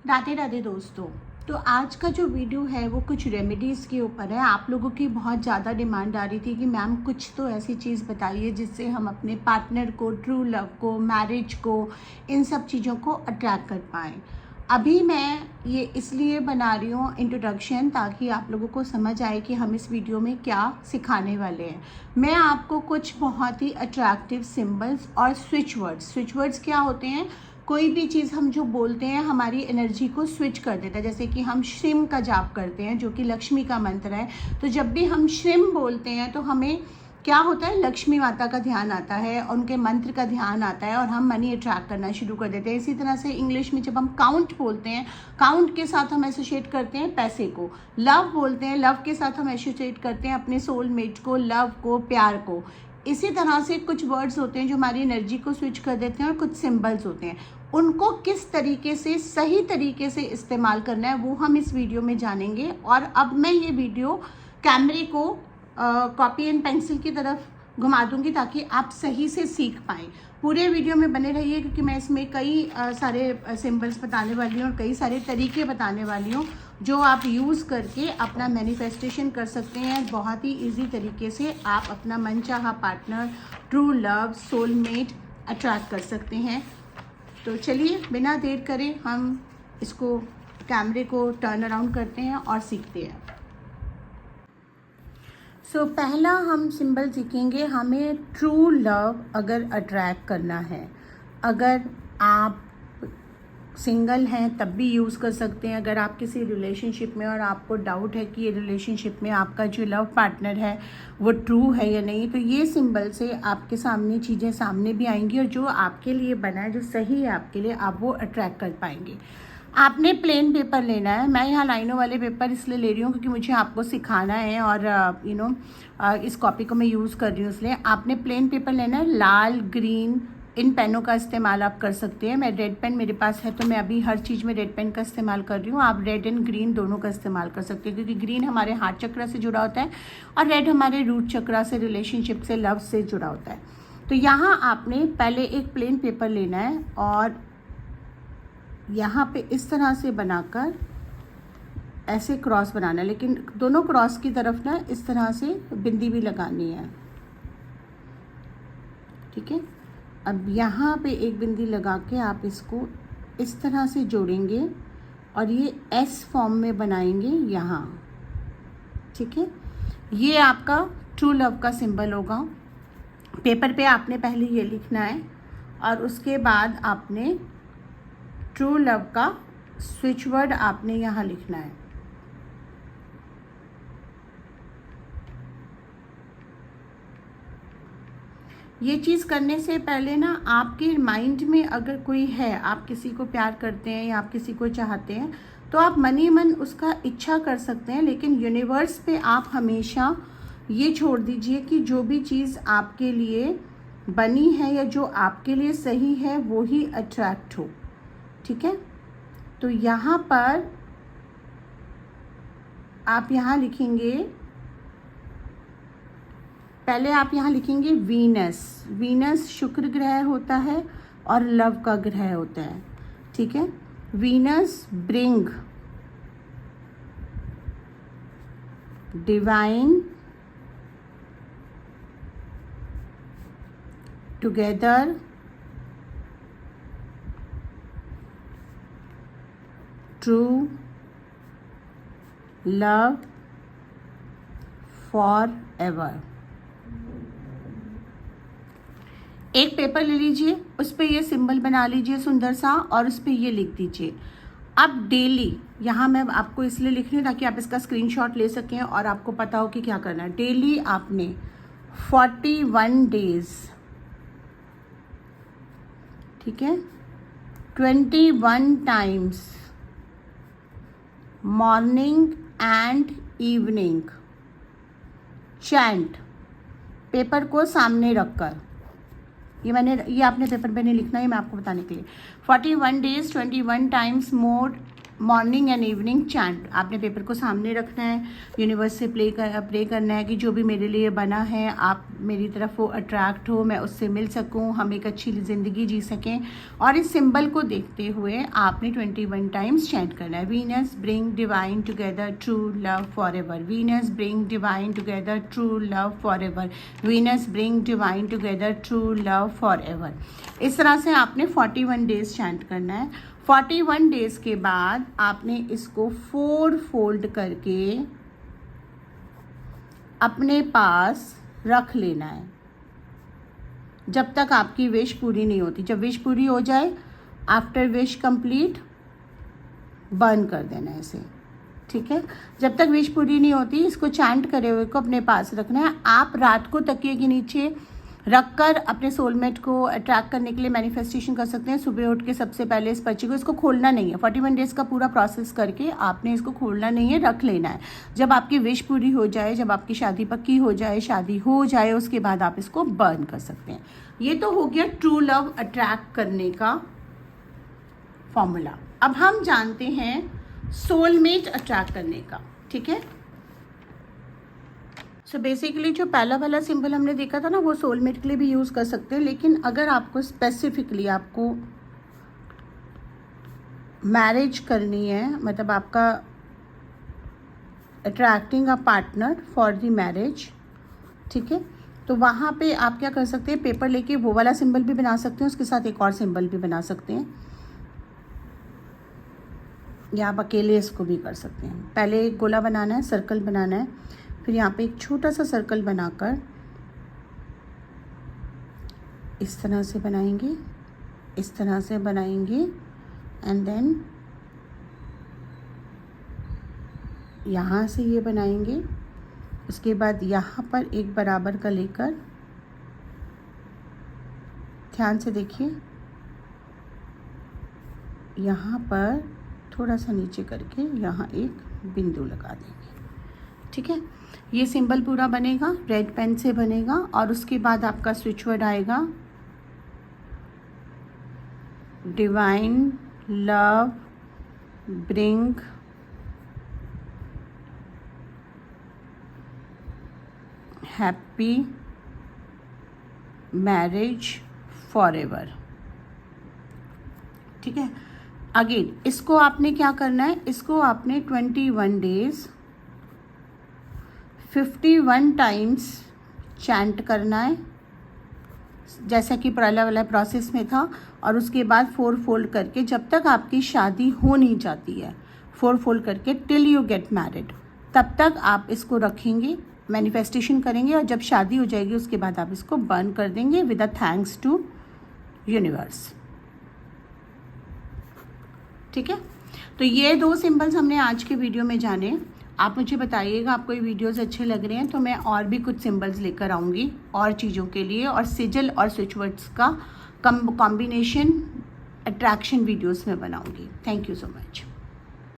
राधे राधे दोस्तों। तो आज का जो वीडियो है वो कुछ रेमेडीज़ के ऊपर है। आप लोगों की बहुत ज़्यादा डिमांड आ रही थी कि मैम कुछ तो ऐसी चीज़ बताइए जिससे हम अपने पार्टनर को, ट्रू लव को, मैरिज को, इन सब चीज़ों को अट्रैक्ट कर पाएँ। अभी मैं ये इसलिए बना रही हूँ इंट्रोडक्शन, ताकि आप लोगों को समझ आए कि हम इस वीडियो में क्या सिखाने वाले हैं। मैं आपको कुछ बहुत ही अट्रैक्टिव सिंबल्स और स्विच वर्ड्स क्या होते हैं, कोई भी चीज़ हम जो बोलते हैं हमारी एनर्जी को स्विच कर देता है। जैसे कि हम श्रीम का जाप करते हैं जो कि लक्ष्मी का मंत्र है, तो जब भी हम श्रीम बोलते हैं तो हमें क्या होता है, लक्ष्मी माता का ध्यान आता है, उनके मंत्र का ध्यान आता है और हम मनी अट्रैक्ट करना शुरू कर देते हैं। इसी तरह से इंग्लिश में जब हम काउंट बोलते हैं, काउंट के साथ हम एसोसिएट करते हैं पैसे को। लव बोलते हैं, लव के साथ हम एसोसिएट करते हैं अपने सोलमेट को, लव को, प्यार को। इसी तरह से कुछ वर्ड्स होते हैं जो हमारी एनर्जी को स्विच कर देते हैं और कुछ सिंबल्स होते हैं, उनको किस तरीके से सही तरीके से इस्तेमाल करना है वो हम इस वीडियो में जानेंगे। और अब मैं ये वीडियो कैमरे को कॉपी एंड पेंसिल की तरफ घुमा दूंगी ताकि आप सही से सीख पाएँ। पूरे वीडियो में बने रहिए क्योंकि मैं इसमें कई सारे सिंबल्स बताने वाली हूँ और कई सारे तरीके बताने वाली हूँ जो आप यूज़ करके अपना मैनिफेस्टेशन कर सकते हैं। बहुत ही इजी तरीके से आप अपना मनचाहा partner, true love, soulmate attract कर सकते हैं। तो चलिए बिना देर करे हम इसको कैमरे को टर्न अराउंड करते हैं और सीखते हैं। पहला हम सिंबल सीखेंगे। हमें ट्रू लव अगर अट्रैक्ट करना है, अगर आप सिंगल हैं तब भी यूज़ कर सकते हैं। अगर आप किसी रिलेशनशिप में और आपको डाउट है कि ये रिलेशनशिप में आपका जो लव पार्टनर है वो ट्रू है या नहीं, तो ये सिंबल से आपके सामने चीज़ें सामने भी आएंगी और जो आपके लिए बना है, जो सही है आपके लिए, आप वो अट्रैक्ट कर पाएंगे। आपने प्लेन पेपर लेना है। मैं यहाँ लाइनों वाले पेपर इसलिए ले रही हूँ क्योंकि मुझे आपको सिखाना है और इस कॉपी को मैं यूज़ कर रही हूँ, इसलिए आपने प्लेन पेपर लेना है। लाल, ग्रीन, इन पेनों का इस्तेमाल आप कर सकते हैं। मैं रेड पेन मेरे पास है तो मैं अभी हर चीज़ में रेड पेन का इस्तेमाल कर रही हूँ। आप रेड एंड ग्रीन दोनों का इस्तेमाल कर सकते हैं क्योंकि ग्रीन हमारे हार्ट चक्र से जुड़ा होता है और रेड हमारे रूट चक्र से, रिलेशनशिप से, लव से जुड़ा होता है। तो यहाँ आपने पहले एक प्लेन पेपर लेना है और यहाँ पे इस तरह से बनाकर ऐसे क्रॉस बनाना है, लेकिन दोनों क्रॉस की तरफ ना इस तरह से बिंदी भी लगानी है। ठीक है, अब यहाँ पे एक बिंदी लगा के आप इसको इस तरह से जोड़ेंगे और ये एस फॉर्म में बनाएंगे यहाँ। ठीक है, ये आपका ट्रू लव का सिंबल होगा। पेपर पे आपने पहले ये लिखना है और उसके बाद आपने ट्रू लव का स्विच वर्ड आपने यहाँ लिखना है। ये चीज़ करने से पहले ना आपके माइंड में अगर कोई है, आप किसी को प्यार करते हैं या आप किसी को चाहते हैं, तो आप मन ही मन उसका इच्छा कर सकते हैं, लेकिन यूनिवर्स पे आप हमेशा ये छोड़ दीजिए कि जो भी चीज़ आपके लिए बनी है या जो आपके लिए सही है वो ही अट्रैक्ट हो। ठीक है, तो यहाँ पर आप यहाँ लिखेंगे, पहले आप यहाँ लिखेंगे वीनस। वीनस शुक्र ग्रह होता है और लव का ग्रह होता है। ठीक है, Venus bring divine together true love for ever. एक पेपर ले लीजिए, उस पर ये सिंबल बना लीजिए सुंदर सा और उस पर ये लिख दीजिए। अब डेली, यहाँ मैं आपको इसलिए लिख रही हूँ ताकि आप इसका स्क्रीनशॉट ले सकें और आपको पता हो कि क्या करना है। डेली आपने 41 डेज, ठीक है, 21 times morning and evening chant, paper को सामने रखकर, ये आपने पेपर पे नहीं लिखना है, मैं आपको बताने के लिए। 41 days 21 times more morning and evening chant. आपने पेपर को सामने रखना है, यूनिवर्स से प्रे करना है कि जो भी मेरे लिए बना है आप मेरी तरफ वो अट्रैक्ट हो, मैं उससे मिल सकूं, हम एक अच्छी ज़िंदगी जी सकें। और इस सिंबल को देखते हुए आपने 21 टाइम्स चैंट करना है। Venus bring divine together true love for ever, Venus bring divine together true love for ever, Venus bring divine together true love for ever. इस तरह से आपने 41 डेज चैंट करना है। 41 डेज के बाद आपने इसको 4 फोल्ड करके अपने पास रख लेना है जब तक आपकी विश पूरी नहीं होती। जब विश पूरी हो जाए, आफ्टर विश कंप्लीट, बर्न कर देना है इसे, ठीक है। जब तक विश पूरी नहीं होती इसको चैंट करे हुए को अपने पास रखना है। आप रात को तकिए के नीचे रखकर अपने सोलमेट को अट्रैक्ट करने के लिए मैनिफेस्टेशन कर सकते हैं। सुबह उठ के सबसे पहले इस पर्ची को, इसको खोलना नहीं है। 41 डेज़ का पूरा प्रोसेस करके आपने इसको खोलना नहीं है, रख लेना है। जब आपकी विश पूरी हो जाए, जब आपकी शादी पक्की हो जाए, शादी हो जाए, उसके बाद आप इसको बर्न कर सकते हैं। ये तो हो गया ट्रू लव अट्रैक्ट करने का फॉर्मूला। अब हम जानते हैं सोलमेट अट्रैक्ट करने का, ठीक है। सो बेसिकली जो पहला वाला सिंबल हमने देखा था ना, वो सोलमेट के लिए भी यूज़ कर सकते हैं। लेकिन अगर आपको स्पेसिफिकली आपको मैरिज करनी है, मतलब आपका attracting a partner for the marriage, ठीक है, तो वहाँ पे आप क्या कर सकते हैं, पेपर लेके वो वाला सिंबल भी बना सकते हैं, उसके साथ एक और सिंबल भी बना सकते हैं, या आप अकेले इसको भी कर सकते हैं। पहले एक गोला बनाना है, सर्कल बनाना है, फिर यहाँ पे एक छोटा सा सर्कल बनाकर इस तरह से बनाएंगे, इस तरह से बनाएंगे, एंड देन यहाँ से ये बनाएंगे। उसके बाद यहाँ पर एक बराबर का लेकर, ध्यान से देखिए, यहाँ पर थोड़ा सा नीचे करके यहाँ एक बिंदु लगा देंगे, ठीक है। ये सिंबल पूरा बनेगा, रेड पेन से बनेगा। और उसके बाद आपका स्विच वर्ड आएगा divine love bring happy marriage for ever, ठीक है। अगेन इसको आपने क्या करना है, इसको आपने 21 डेज 51 टाइम्स चैंट करना है, जैसा कि पहला वाला प्रोसेस में था। और उसके बाद 4 फोल्ड करके, जब तक आपकी शादी हो नहीं जाती है, 4 फोल्ड करके टिल यू गेट मैरिड, तब तक आप इसको रखेंगे, मैनिफेस्टेशन करेंगे। और जब शादी हो जाएगी उसके बाद आप इसको बर्न कर देंगे with a thanks to universe, ठीक है। तो ये 2 सिंबल्स हमने आज के वीडियो में जाने। आप मुझे बताइएगा आपको ये वीडियोस अच्छे लग रहे हैं तो मैं और भी कुछ सिंबल्स लेकर आऊँगी और चीज़ों के लिए, और सिजल और स्विच वर्ड्स का कॉम्बिनेशन अट्रैक्शन वीडियोस में बनाऊँगी। Thank you so much.